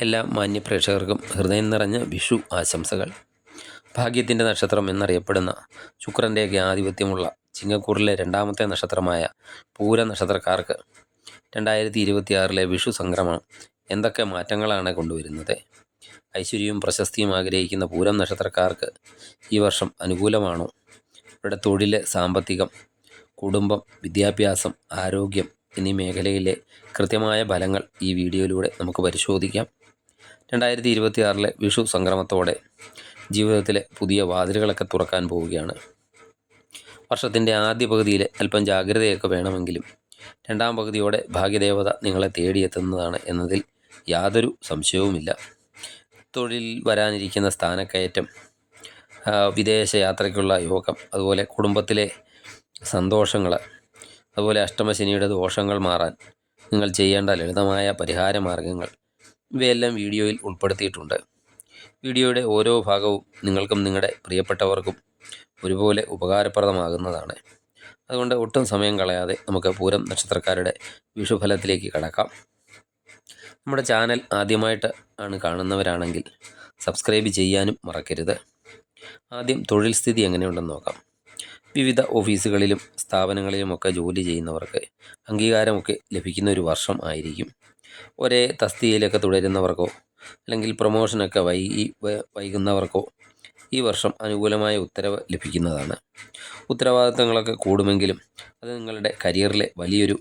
എല്ലാ മാന്യപ്രേക്ഷകർക്കും ഹൃദയം നിറഞ്ഞ വിഷു ആശംസകൾ. ഭാഗ്യത്തിൻ്റെ നക്ഷത്രം എന്നറിയപ്പെടുന്ന ശുക്രൻ്റെയൊക്കെ ആധിപത്യമുള്ള ചിങ്ങക്കൂറിലെ രണ്ടാമത്തെ നക്ഷത്രമായ പൂര നക്ഷത്രക്കാർക്ക് 2026 വിഷു സംക്രമണം എന്തൊക്കെ മാറ്റങ്ങളാണ് കൊണ്ടുവരുന്നത്? ഐശ്വര്യവും പ്രശസ്തിയും ആഗ്രഹിക്കുന്ന പൂരം നക്ഷത്രക്കാർക്ക് ഈ വർഷം അനുകൂലമാണോ? ഇവിടെ തൊഴിൽ, സാമ്പത്തികം, കുടുംബം, വിദ്യാഭ്യാസം, ആരോഗ്യം എന്നീ മേഖലയിലെ കൃത്യമായ ഫലങ്ങൾ ഈ വീഡിയോയിലൂടെ നമുക്ക് പരിശോധിക്കാം. 2026 വിഷു സംക്രമത്തോടെ ജീവിതത്തിലെ പുതിയ വാതിലുകളൊക്കെ തുറക്കാൻ പോവുകയാണ്. വർഷത്തിൻ്റെ ആദ്യ പകുതിയിൽ അല്പം ജാഗ്രതയൊക്കെ വേണമെങ്കിലും രണ്ടാം പകുതിയോടെ ഭാഗ്യദേവത നിങ്ങളെ തേടിയെത്തുന്നതാണ് എന്നതിൽ യാതൊരു സംശയവുമില്ല. തൊഴിലിൽ വരാനിരിക്കുന്ന സ്ഥാനക്കയറ്റം, വിദേശ യാത്രയ്ക്കുള്ള യോഗം, അതുപോലെ കുടുംബത്തിലെ സന്തോഷങ്ങൾ, അതുപോലെ അഷ്ടമശനിയുടെ ദോഷങ്ങൾ മാറാൻ നിങ്ങൾ ചെയ്യേണ്ട ലളിതമായ പരിഹാര മാർഗങ്ങൾ ഇവയെല്ലാം വീഡിയോയിൽ ഉൾപ്പെടുത്തിയിട്ടുണ്ട്. വീഡിയോയുടെ ഓരോ ഭാഗവും നിങ്ങൾക്കും നിങ്ങളുടെ പ്രിയപ്പെട്ടവർക്കും ഒരുപോലെ ഉപകാരപ്രദമാകുന്നതാണ്. അതുകൊണ്ട് ഒട്ടും സമയം കളയാതെ നമുക്ക് പൂരം നക്ഷത്രക്കാരുടെ വിഷുഫലത്തിലേക്ക് കടക്കാം. നമ്മുടെ ചാനൽ ആദ്യമായിട്ട് കാണുന്നവരാണെങ്കിൽ സബ്സ്ക്രൈബ് ചെയ്യാനും മറക്കരുത്. ആദ്യം തൊഴിൽ സ്ഥിതി എങ്ങനെയുണ്ടെന്ന് നോക്കാം. വിവിധ ഓഫീസുകളിലും സ്ഥാപനങ്ങളിലുമൊക്കെ ജോലി ചെയ്യുന്നവർക്ക് അംഗീകാരമൊക്കെ ലഭിക്കുന്ന ഒരു വർഷം ആയിരിക്കും. ഒരേ തസ്തികയിലൊക്കെ തുടരുന്നവർക്കോ അല്ലെങ്കിൽ പ്രൊമോഷനൊക്കെ വൈകുന്നവർക്കോ ഈ വർഷം അനുകൂലമായ ഉത്തരവ് ലഭിക്കുന്നതാണ്. ഉത്തരവാദിത്തങ്ങളൊക്കെ കൂടുമെങ്കിലും അത് നിങ്ങളുടെ കരിയറിലെ വലിയൊരു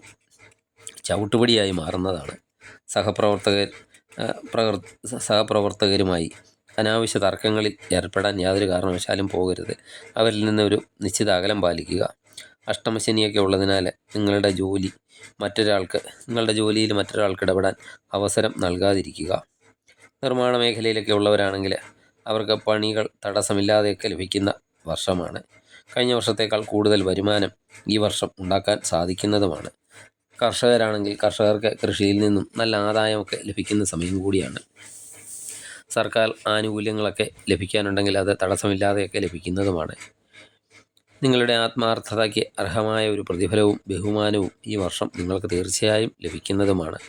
ചവിട്ടുപടിയായി മാറുന്നതാണ്. സഹപ്രവർത്തകരുമായി അനാവശ്യ തർക്കങ്ങളിൽ ഏർപ്പെടാൻ യാതൊരു കാരണവശാലും പോകരുത്. അവരിൽ നിന്ന് ഒരു നിശ്ചിത അകലം പാലിക്കുക. അഷ്ടമശനിയൊക്കെ ഉള്ളതിനാൽ നിങ്ങളുടെ ജോലിയിൽ മറ്റൊരാൾക്ക് ഇടപെടാൻ അവസരം നൽകാതിരിക്കുക. നിർമ്മാണ മേഖലയിലൊക്കെ ഉള്ളവരാണെങ്കിൽ അവർക്ക് പണികൾ തടസ്സമില്ലാതെയൊക്കെ ലഭിക്കുന്ന വർഷമാണ്. കഴിഞ്ഞ വർഷത്തേക്കാൾ കൂടുതൽ വരുമാനം ഈ വർഷം ഉണ്ടാക്കാൻ സാധിക്കുന്നതുമാണ്. കർഷകരാണെങ്കിൽ കർഷകർക്ക് കൃഷിയിൽ നിന്നും നല്ല ആദായമൊക്കെ ലഭിക്കുന്ന സമയം കൂടിയാണ്. സർക്കാർ ആനുകൂല്യങ്ങളൊക്കെ ലഭിക്കാനുണ്ടെങ്കിൽ അത് തടസ്സമില്ലാതെയൊക്കെ ലഭിക്കുന്നതുമാണ്. നിങ്ങളുടെ ആത്മാർത്ഥതയ്ക്ക് അർഹമായ ഒരു പ്രതിഫലവും ബഹുമാനവും ഈ വർഷം നിങ്ങൾക്ക് തീർച്ചയായും ലഭിക്കുന്നതുമാണ്.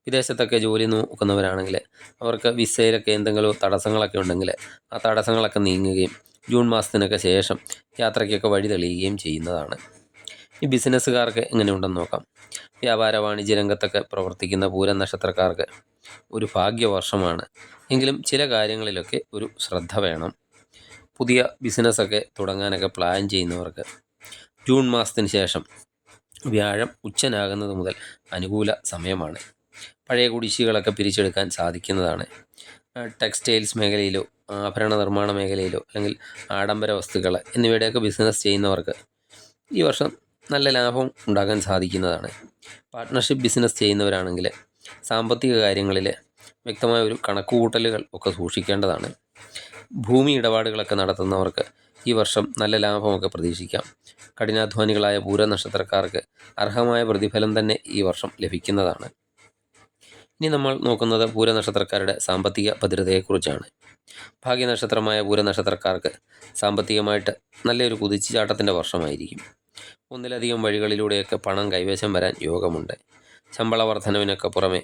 വിദേശത്തൊക്കെ ജോലി നോക്കുന്നവരാണെങ്കിൽ അവർക്ക് വിസയിലൊക്കെ എന്തെങ്കിലും തടസ്സങ്ങളൊക്കെ ഉണ്ടെങ്കിൽ ആ തടസ്സങ്ങളൊക്കെ നീങ്ങുകയും ജൂൺ മാസത്തിനൊക്കെ ശേഷം യാത്രയ്ക്കൊക്കെ വഴി തെളിയുകയും ചെയ്യുന്നതാണ്. ഈ ബിസിനസ്സുകാർക്ക് എങ്ങനെയുണ്ടെന്ന് നോക്കാം. വ്യാപാര വാണിജ്യ രംഗത്തൊക്കെ പ്രവർത്തിക്കുന്ന പൂരം നക്ഷത്രക്കാർക്ക് ഒരു ഭാഗ്യവർഷമാണ്. എങ്കിലും ചില കാര്യങ്ങളിലൊക്കെ ഒരു ശ്രദ്ധ വേണം. പുതിയ ബിസിനസ്സൊക്കെ തുടങ്ങാനൊക്കെ പ്ലാൻ ചെയ്യുന്നവർക്ക് ജൂൺ മാസത്തിന് ശേഷം വ്യാഴം ഉച്ചനാകുന്നത് മുതൽ അനുകൂല സമയമാണ്. പഴയ കുടിശ്ശികളൊക്കെ പിരിച്ചെടുക്കാൻ സാധിക്കുന്നതാണ്. ടെക്സ്റ്റൈൽസ് മേഖലയിലോ ആഭരണ നിർമ്മാണ മേഖലയിലോ അല്ലെങ്കിൽ ആഡംബര വസ്തുക്കൾ എന്നിവയുടെയൊക്കെ ബിസിനസ് ചെയ്യുന്നവർക്ക് ഈ വർഷം നല്ല ലാഭം ഉണ്ടാക്കാൻ സാധിക്കുന്നതാണ്. പാർട്ട്ണർഷിപ്പ് ബിസിനസ് ചെയ്യുന്നവരാണെങ്കിൽ സാമ്പത്തിക കാര്യങ്ങളിൽ വ്യക്തമായ ഒരു കണക്കുകൂട്ടലുകൾ ഒക്കെ സൂക്ഷിക്കേണ്ടതാണ്. ഭൂമി ഇടപാടുകളൊക്കെ നടത്തുന്നവർക്ക് ഈ വർഷം നല്ല ലാഭമൊക്കെ പ്രതീക്ഷിക്കാം. കഠിനാധ്വാനികളായ പൂര നക്ഷത്രക്കാർക്ക് അർഹമായ പ്രതിഫലം തന്നെ ഈ വർഷം ലഭിക്കുന്നതാണ്. ഇനി നമ്മൾ നോക്കുന്നത് പൂര നക്ഷത്രക്കാരുടെ സാമ്പത്തിക ഭദ്രതയെക്കുറിച്ചാണ്. ഭാഗ്യനക്ഷത്രമായ പൂര നക്ഷത്രക്കാർക്ക് സാമ്പത്തികമായിട്ട് നല്ലൊരു കുതിച്ചുചാട്ടത്തിൻ്റെ വർഷമായിരിക്കും. ഒന്നിലധികം വഴികളിലൂടെയൊക്കെ പണം കൈവശം വരാൻ യോഗമുണ്ട്. ശമ്പള വർധനവിനൊക്കെ പുറമെ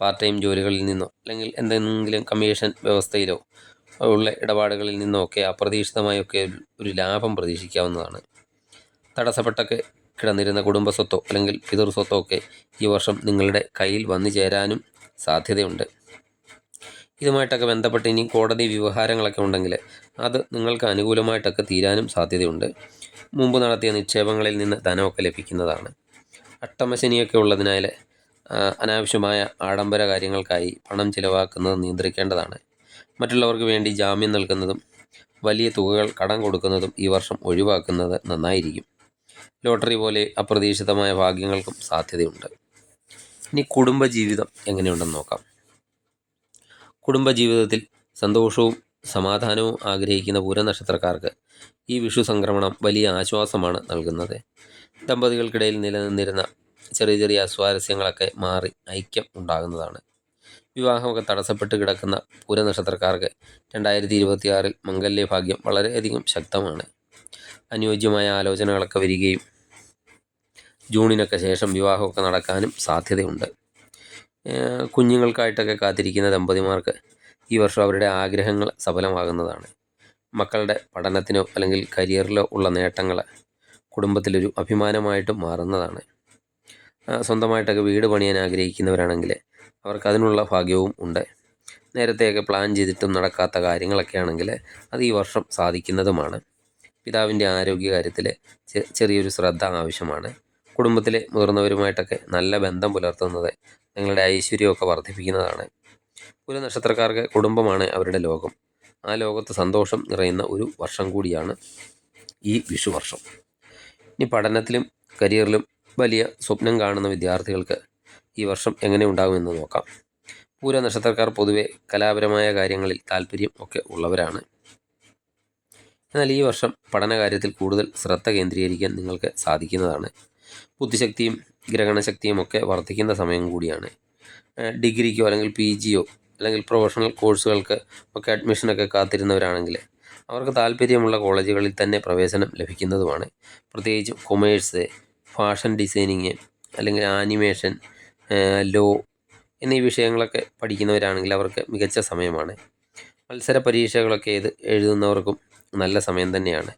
പാർട്ട് ടൈം ജോലികളിൽ നിന്നോ അല്ലെങ്കിൽ എന്തെങ്കിലും കമ്മീഷൻ വ്യവസ്ഥയിലോ ഉള്ള ഇടപാടുകളിൽ നിന്നൊക്കെ അപ്രതീക്ഷിതമായൊക്കെ ഒരു ലാഭം പ്രതീക്ഷിക്കാവുന്നതാണ്. തടസ്സപ്പെട്ടൊക്കെ കിടന്നിരുന്ന കുടുംബസ്വത്തോ അല്ലെങ്കിൽ പിതൃസ്വത്തോ ഒക്കെ ഈ വർഷം നിങ്ങളുടെ കയ്യിൽ വന്നു ചേരാനും സാധ്യതയുണ്ട്. ഇതുമായിട്ടൊക്കെ ബന്ധപ്പെട്ട് ഇനി കോടതി വ്യവഹാരങ്ങളൊക്കെ ഉണ്ടെങ്കിൽ അത് നിങ്ങൾക്ക് അനുകൂലമായിട്ടൊക്കെ തീരാനും സാധ്യതയുണ്ട്. മുമ്പ് നടത്തിയ നിക്ഷേപങ്ങളിൽ നിന്ന് ധനമൊക്കെ ലഭിക്കുന്നതാണ്. അഷ്ടമശനിയൊക്കെ ഉള്ളതിനാൽ അനാവശ്യമായ ആഡംബര കാര്യങ്ങൾക്കായി പണം ചിലവാക്കുന്നത് നിയന്ത്രിക്കേണ്ടതാണ്. മറ്റുള്ളവർക്ക് വേണ്ടി ജാമ്യം നൽകുന്നതും വലിയ തുകകൾ കടം കൊടുക്കുന്നതും ഈ വർഷം ഒഴിവാക്കുന്നത് നന്നായിരിക്കും. ലോട്ടറി പോലെ അപ്രതീക്ഷിതമായ ഭാഗ്യങ്ങൾക്കും സാധ്യതയുണ്ട്. ഇനി കുടുംബജീവിതം എങ്ങനെയുണ്ടെന്ന് നോക്കാം. കുടുംബജീവിതത്തിൽ സന്തോഷവും സമാധാനവും ആഗ്രഹിക്കുന്ന പൂര നക്ഷത്രക്കാർക്ക് ഈ വിഷു സംക്രമണം വലിയ ആശ്വാസമാണ് നൽകുന്നത്. ദമ്പതികൾക്കിടയിൽ നിലനിന്നിരുന്ന ചെറിയ ചെറിയ അസ്വാരസ്യങ്ങളൊക്കെ മാറി ഐക്യം ഉണ്ടാകുന്നതാണ്. വിവാഹമൊക്കെ തടസ്സപ്പെട്ട് കിടക്കുന്ന പൂര നക്ഷത്രക്കാർക്ക് 2026 മംഗല്യഭാഗ്യം വളരെയധികം ശക്തമാണ്. അനുയോജ്യമായ ആലോചനകളൊക്കെ വരികയും ജൂണിനൊക്കെ ശേഷം വിവാഹമൊക്കെ നടക്കാനും സാധ്യതയുണ്ട്. കുഞ്ഞുങ്ങൾക്കായിട്ടൊക്കെ കാത്തിരിക്കുന്ന ദമ്പതിമാർക്ക് ഈ വർഷം അവരുടെ ആഗ്രഹങ്ങൾ സഫലമാകുന്നതാണ്. മക്കളുടെ പഠനത്തിനോ അല്ലെങ്കിൽ കരിയറിലോ ഉള്ള നേട്ടങ്ങൾ കുടുംബത്തിലൊരു അഭിമാനമായിട്ടും മാറുന്നതാണ്. സ്വന്തമായിട്ടൊക്കെ വീട് പണിയാൻ ആഗ്രഹിക്കുന്നവരാണെങ്കിൽ അവർക്കതിനുള്ള ഭാഗ്യവും ഉണ്ട്. നേരത്തെയൊക്കെ പ്ലാൻ ചെയ്തിട്ടും നടക്കാത്ത കാര്യങ്ങളൊക്കെ ആണെങ്കിൽ അത് ഈ വർഷം സാധിക്കുന്നതുമാണ്. പിതാവിൻ്റെ ആരോഗ്യകാര്യത്തിൽ ചെറിയൊരു ശ്രദ്ധ ആവശ്യമാണ്. കുടുംബത്തിലെ മുതിർന്നവരുമായിട്ടൊക്കെ നല്ല ബന്ധം പുലർത്തുന്നത് നിങ്ങളുടെ ഐശ്വര്യമൊക്കെ വർദ്ധിപ്പിക്കുന്നതാണ്. ഒരു നക്ഷത്രക്കാർക്ക് കുടുംബമാണ് അവരുടെ ലോകം. ആ ലോകത്ത് സന്തോഷം നിറയുന്ന ഒരു വർഷം കൂടിയാണ് ഈ വിഷുവർഷം. ഇനി പഠനത്തിലും കരിയറിലും വലിയ സ്വപ്നം കാണുന്ന വിദ്യാർത്ഥികൾക്ക് ഈ വർഷം എങ്ങനെ ഉണ്ടാകുമെന്ന് നോക്കാം. പൂര നക്ഷത്രക്കാർ പൊതുവെ കലാപരമായ കാര്യങ്ങളിൽ താല്പര്യം ഒക്കെ ഉള്ളവരാണ്. എന്നാൽ ഈ വർഷം പഠനകാര്യത്തിൽ കൂടുതൽ ശ്രദ്ധ കേന്ദ്രീകരിക്കാൻ നിങ്ങൾക്ക് സാധിക്കുന്നതാണ്. ബുദ്ധിശക്തിയും ഗ്രഹണശക്തിയും ഒക്കെ വർദ്ധിക്കുന്ന സമയം കൂടിയാണ്. ഡിഗ്രിക്കോ അല്ലെങ്കിൽ PGയോ അല്ലെങ്കിൽ പ്രൊഫഷണൽ കോഴ്സുകൾക്ക് ഒക്കെ അഡ്മിഷനൊക്കെ കാത്തിരുന്നവരാണെങ്കിൽ അവർക്ക് താല്പര്യമുള്ള കോളേജുകളിൽ തന്നെ പ്രവേശനം ലഭിക്കുന്നതുമാണ്. പ്രത്യേകിച്ചും കൊമേഴ്സ്, ഫാഷൻ ഡിസൈനിങ് അല്ലെങ്കിൽ ആനിമേഷൻ, ലോ എന്നീ വിഷയങ്ങളൊക്കെ പഠിക്കുന്നവരാണെങ്കിൽ അവർക്ക് മികച്ച സമയമാണ്. മത്സര പരീക്ഷകളൊക്കെ എഴുതുന്നവർക്കും നല്ല സമയം തന്നെയാണ്.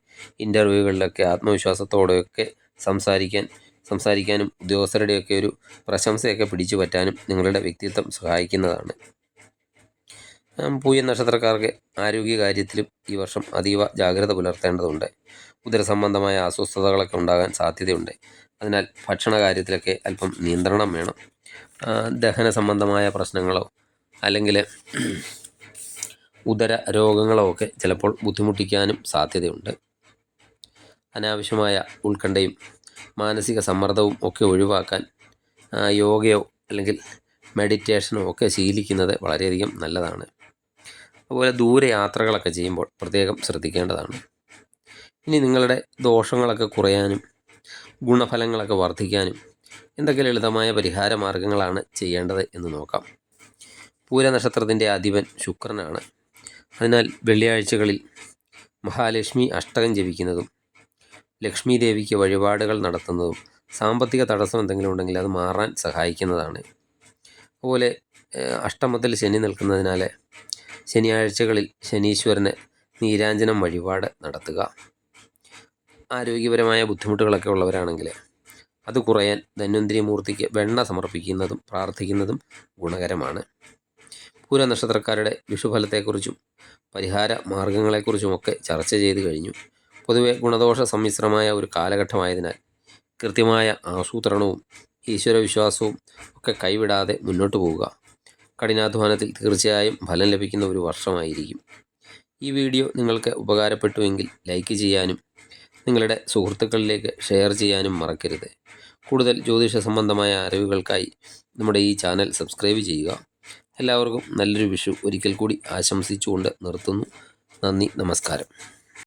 ഇൻ്റർവ്യൂകളിലൊക്കെ ആത്മവിശ്വാസത്തോടെയൊക്കെ സംസാരിക്കാനും ഉദ്യോഗസ്ഥരുടെയൊക്കെ ഒരു പ്രശംസയൊക്കെ പിടിച്ചു പറ്റാനും നിങ്ങളുടെ വ്യക്തിത്വം സഹായിക്കുന്നതാണ്. പൂയ നക്ഷത്രക്കാർക്ക് ആരോഗ്യകാര്യത്തിലും ഈ വർഷം അതീവ ജാഗ്രത പുലർത്തേണ്ടതുണ്ട്. ഉദരസംബന്ധമായ അസ്വസ്ഥതകളൊക്കെ ഉണ്ടാകാൻ സാധ്യതയുണ്ട്. അതിനാൽ ഭക്ഷണ കാര്യത്തിലൊക്കെ അല്പം നിയന്ത്രണം വേണം. ദഹന സംബന്ധമായ പ്രശ്നങ്ങളോ അല്ലെങ്കിൽ ഉദര രോഗങ്ങളോ ഒക്കെ ചിലപ്പോൾ ബുദ്ധിമുട്ടിക്കാനും സാധ്യതയുണ്ട്. അനാവശ്യമായ ഉത്കണ്ഠയും മാനസിക സമ്മർദ്ദവും ഒക്കെ ഒഴിവാക്കാൻ യോഗയോ അല്ലെങ്കിൽ മെഡിറ്റേഷനോ ഒക്കെ ശീലിക്കുന്നത് വളരെയധികം നല്ലതാണ്. അതുപോലെ ദൂരെ യാത്രകളൊക്കെ ചെയ്യുമ്പോൾ പ്രത്യേകം ശ്രദ്ധിക്കേണ്ടതാണ്. ഇനി നിങ്ങളുടെ ദോഷങ്ങളൊക്കെ കുറയാനും ഗുണഫലങ്ങളൊക്കെ വർദ്ധിക്കാനും എന്തൊക്കെ ലളിതമായ പരിഹാര മാർഗങ്ങളാണ് ചെയ്യേണ്ടത് എന്ന് നോക്കാം. പൂര നക്ഷത്രത്തിൻ്റെ അധിപൻ ശുക്രനാണ്. അതിനാൽ വെള്ളിയാഴ്ചകളിൽ മഹാലക്ഷ്മി അഷ്ടകം ജപിക്കുന്നതും ലക്ഷ്മി ദേവിക്ക് വഴിപാടുകൾ നടത്തുന്നതും സാമ്പത്തിക തടസ്സം എന്തെങ്കിലും ഉണ്ടെങ്കിൽ അത് മാറാൻ സഹായിക്കുന്നതാണ്. അതുപോലെ അഷ്ടമത്തിൽ ശനി നിൽക്കുന്നതിനാൽ ശനിയാഴ്ചകളിൽ ശനീശ്വരന് നീരാഞ്ജനം വഴിപാട് നടത്തുക. ആരോഗ്യപരമായ ബുദ്ധിമുട്ടുകളൊക്കെ ഉള്ളവരാണെങ്കിൽ അത് കുറയാൻ ധന്വന്തരി മൂർത്തിക്ക് വെണ്ണ സമർപ്പിക്കുന്നതും പ്രാർത്ഥിക്കുന്നതും ഗുണകരമാണ്. പൂര നക്ഷത്രക്കാരുടെ വിഷുഫലത്തെക്കുറിച്ചും പരിഹാര മാർഗങ്ങളെക്കുറിച്ചുമൊക്കെ ചർച്ച ചെയ്ത് കഴിഞ്ഞു. പൊതുവെ ഗുണദോഷ സമ്മിശ്രമായ ഒരു കാലഘട്ടമായതിനാൽ കൃത്യമായ ആസൂത്രണവും ഈശ്വരവിശ്വാസവും ഒക്കെ കൈവിടാതെ മുന്നോട്ട് പോവുക. കഠിനാധ്വാനത്തിൽ തീർച്ചയായും ഫലം ലഭിക്കുന്ന ഒരു വർഷമായിരിക്കും. ഈ വീഡിയോ നിങ്ങൾക്ക് ഉപകാരപ്പെട്ടുവെങ്കിൽ ലൈക്ക് ചെയ്യാനും നിങ്ങളുടെ സുഹൃത്തുക്കളിലേക്ക് ഷെയർ ചെയ്യാനും മറക്കരുത്. കൂടുതൽ ജ്യോതിഷ സംബന്ധമായ അറിവുകൾക്കായി നമ്മുടെ ഈ ചാനൽ സബ്സ്ക്രൈബ് ചെയ്യുക. എല്ലാവർക്കും നല്ലൊരു വിഷു ഒരിക്കൽ കൂടി ആശംസിച്ചുകൊണ്ട് നിർത്തുന്നു. നന്ദി, നമസ്കാരം.